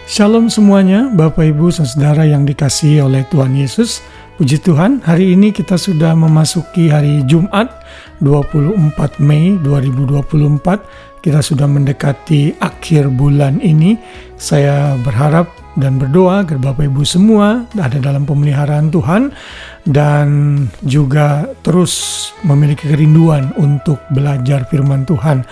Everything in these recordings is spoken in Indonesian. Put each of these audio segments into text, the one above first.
Shalom semuanya, Bapak Ibu dan Saudara yang dikasihi oleh Tuhan Yesus. Puji Tuhan, hari ini kita sudah memasuki hari Jumat 24 Mei 2024. Kita sudah mendekati akhir bulan ini. Saya berharap dan berdoa agar Bapak Ibu semua ada dalam pemeliharaan Tuhan dan juga terus memiliki kerinduan untuk belajar firman Tuhan.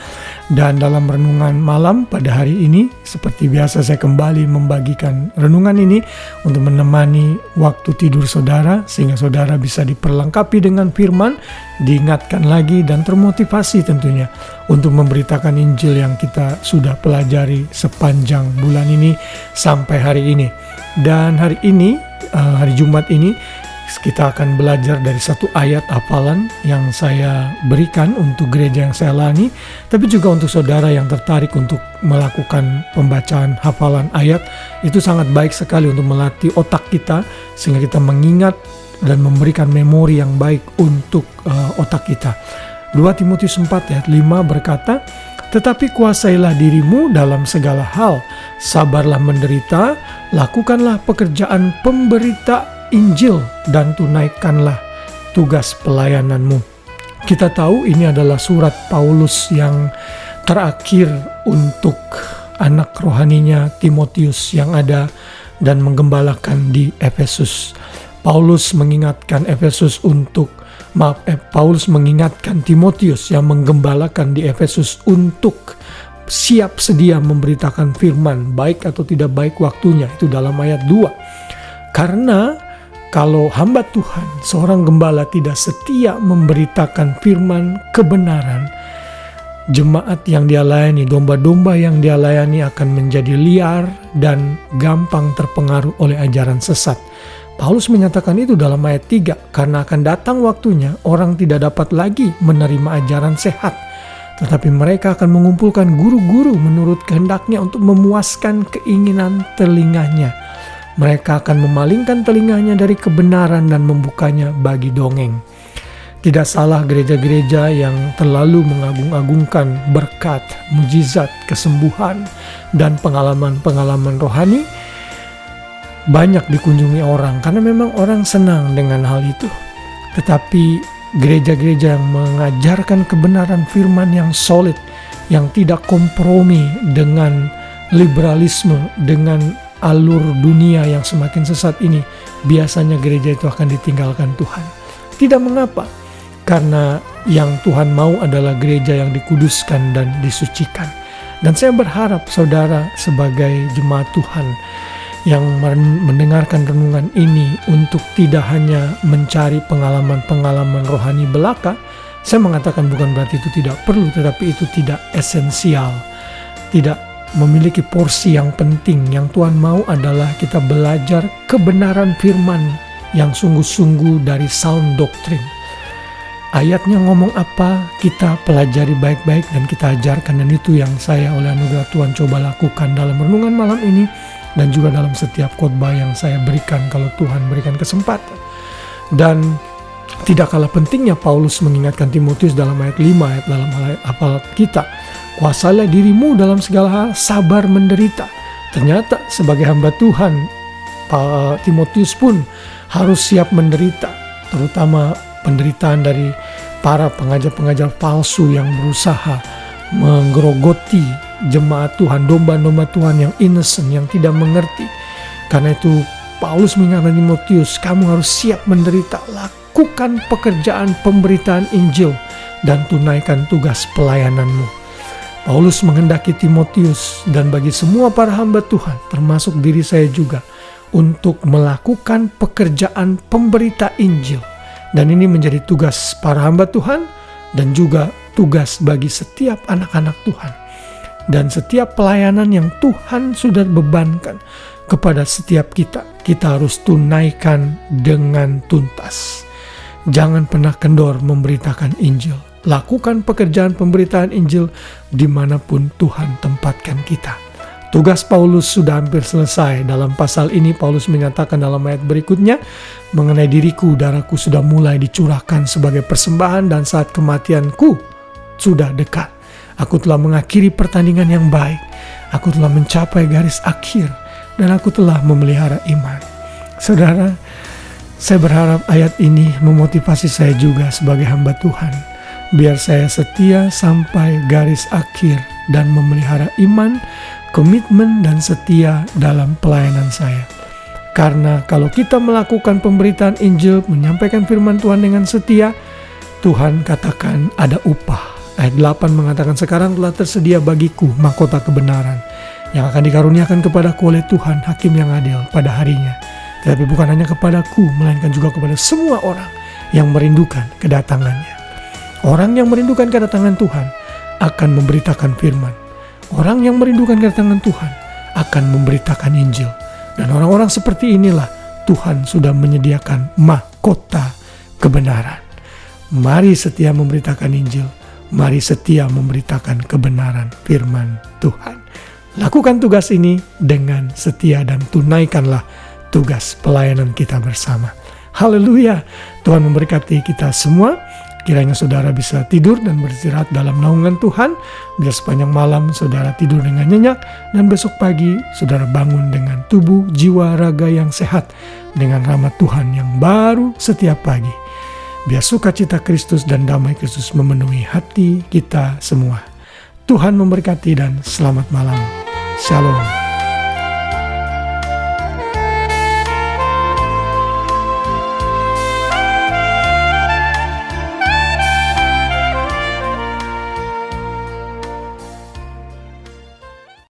Dan dalam renungan malam pada hari ini, seperti biasa saya kembali membagikan renungan ini untuk menemani waktu tidur saudara, sehingga saudara bisa diperlengkapi dengan firman, diingatkan lagi dan termotivasi tentunya untuk memberitakan Injil yang kita sudah pelajari sepanjang bulan ini sampai hari ini. Dan hari ini, hari Jumat ini, kita akan belajar dari satu ayat hafalan yang saya berikan untuk gereja yang saya layani, tapi juga untuk saudara yang tertarik untuk melakukan pembacaan hafalan ayat. Itu sangat baik sekali untuk melatih otak kita, sehingga kita mengingat dan memberikan memori yang baik untuk otak kita. 2 Timotius 4 ayat 5 berkata, "Tetapi kuasailah dirimu dalam segala hal, sabarlah menderita, lakukanlah pekerjaan pemberita Injil dan tunaikanlah tugas pelayananmu." Kita tahu ini adalah surat Paulus yang terakhir untuk anak rohaninya Timotius yang ada dan menggembalakan di Efesus. Paulus mengingatkan Timotius yang menggembalakan di Efesus untuk siap sedia memberitakan firman, baik atau tidak baik waktunya. Itu dalam ayat 2. Karena kalau hamba Tuhan, seorang gembala tidak setia memberitakan firman kebenaran, jemaat yang dia layani, domba-domba yang dia layani akan menjadi liar dan gampang terpengaruh oleh ajaran sesat. Paulus menyatakan itu dalam ayat 3, karena akan datang waktunya orang tidak dapat lagi menerima ajaran sehat, tetapi mereka akan mengumpulkan guru-guru menurut kehendaknya untuk memuaskan keinginan telinganya. Mereka akan memalingkan telinganya dari kebenaran dan membukanya bagi dongeng. Tidak salah gereja-gereja yang terlalu mengagung-agungkan berkat, mujizat, kesembuhan, dan pengalaman-pengalaman rohani banyak dikunjungi orang, karena memang orang senang dengan hal itu. Tetapi gereja-gereja yang mengajarkan kebenaran firman yang solid, yang tidak kompromi dengan liberalisme, dengan alur dunia yang semakin sesat ini, biasanya gereja itu akan ditinggalkan Tuhan. Tidak mengapa, karena yang Tuhan mau adalah gereja yang dikuduskan dan disucikan. Dan saya berharap saudara sebagai jemaat Tuhan yang mendengarkan renungan ini untuk tidak hanya mencari pengalaman-pengalaman rohani belaka. Saya mengatakan bukan berarti itu tidak perlu, tetapi itu tidak esensial, tidak memiliki porsi yang penting. Yang Tuhan mau adalah kita belajar kebenaran firman yang sungguh-sungguh dari sound doctrine. Ayatnya ngomong apa, kita pelajari baik-baik dan kita ajarkan. Dan itu yang saya oleh anugerah Tuhan coba lakukan dalam renungan malam ini, dan juga dalam setiap khotbah yang saya berikan kalau Tuhan berikan kesempatan. Dan tidak kalah pentingnya Paulus mengingatkan Timotius dalam ayat 5, ayat dalam hafal kita, "Kuasailah dirimu dalam segala hal, sabar menderita." Ternyata sebagai hamba Tuhan, Timotius pun harus siap menderita, terutama penderitaan dari para pengajar-pengajar palsu yang berusaha menggerogoti jemaat Tuhan, domba-domba Tuhan yang innocent, yang tidak mengerti. Karena itu Paulus mengingatkan Timotius, kamu harus siap menderita, lakukan pekerjaan pemberitaan Injil dan tunaikan tugas pelayananmu. Paulus menghendaki Timotius dan bagi semua para hamba Tuhan, termasuk diri saya juga, untuk melakukan pekerjaan pemberita Injil. Dan ini menjadi tugas para hamba Tuhan dan juga tugas bagi setiap anak-anak Tuhan. Dan setiap pelayanan yang Tuhan sudah bebankan kepada setiap kita, kita harus tunaikan dengan tuntas. Jangan pernah kendor memberitakan Injil. Lakukan pekerjaan pemberitaan Injil dimanapun Tuhan tempatkan kita. Tugas Paulus sudah hampir selesai. Dalam pasal ini Paulus menyatakan dalam ayat berikutnya, mengenai diriku, darahku sudah mulai dicurahkan sebagai persembahan dan saat kematianku sudah dekat. Aku telah mengakhiri pertandingan yang baik. Aku telah mencapai garis akhir dan aku telah memelihara iman. Saudara, saya berharap ayat ini memotivasi saya juga sebagai hamba Tuhan. Biar saya setia sampai garis akhir dan memelihara iman, komitmen dan setia dalam pelayanan saya. Karena kalau kita melakukan pemberitaan Injil, menyampaikan firman Tuhan dengan setia, Tuhan katakan ada upah. Ayat 8 mengatakan, sekarang telah tersedia bagiku mahkota kebenaran yang akan dikaruniakan kepadaku oleh Tuhan, hakim yang adil pada harinya. Tetapi bukan hanya kepadaku, melainkan juga kepada semua orang yang merindukan kedatangannya. Orang yang merindukan kedatangan Tuhan akan memberitakan firman. Orang yang merindukan kedatangan Tuhan akan memberitakan Injil. Dan orang-orang seperti inilah Tuhan sudah menyediakan mahkota kebenaran. Mari setia memberitakan Injil. Mari setia memberitakan kebenaran firman Tuhan. Lakukan tugas ini dengan setia dan tunaikanlah tugas pelayanan kita bersama. Haleluya. Tuhan memberkati kita semua. Kiranya saudara bisa tidur dan beristirahat dalam naungan Tuhan. Biar sepanjang malam saudara tidur dengan nyenyak. Dan besok pagi saudara bangun dengan tubuh, jiwa, raga yang sehat. Dengan rahmat Tuhan yang baru setiap pagi. Biar sukacita Kristus dan damai Kristus memenuhi hati kita semua. Tuhan memberkati dan selamat malam. Shalom.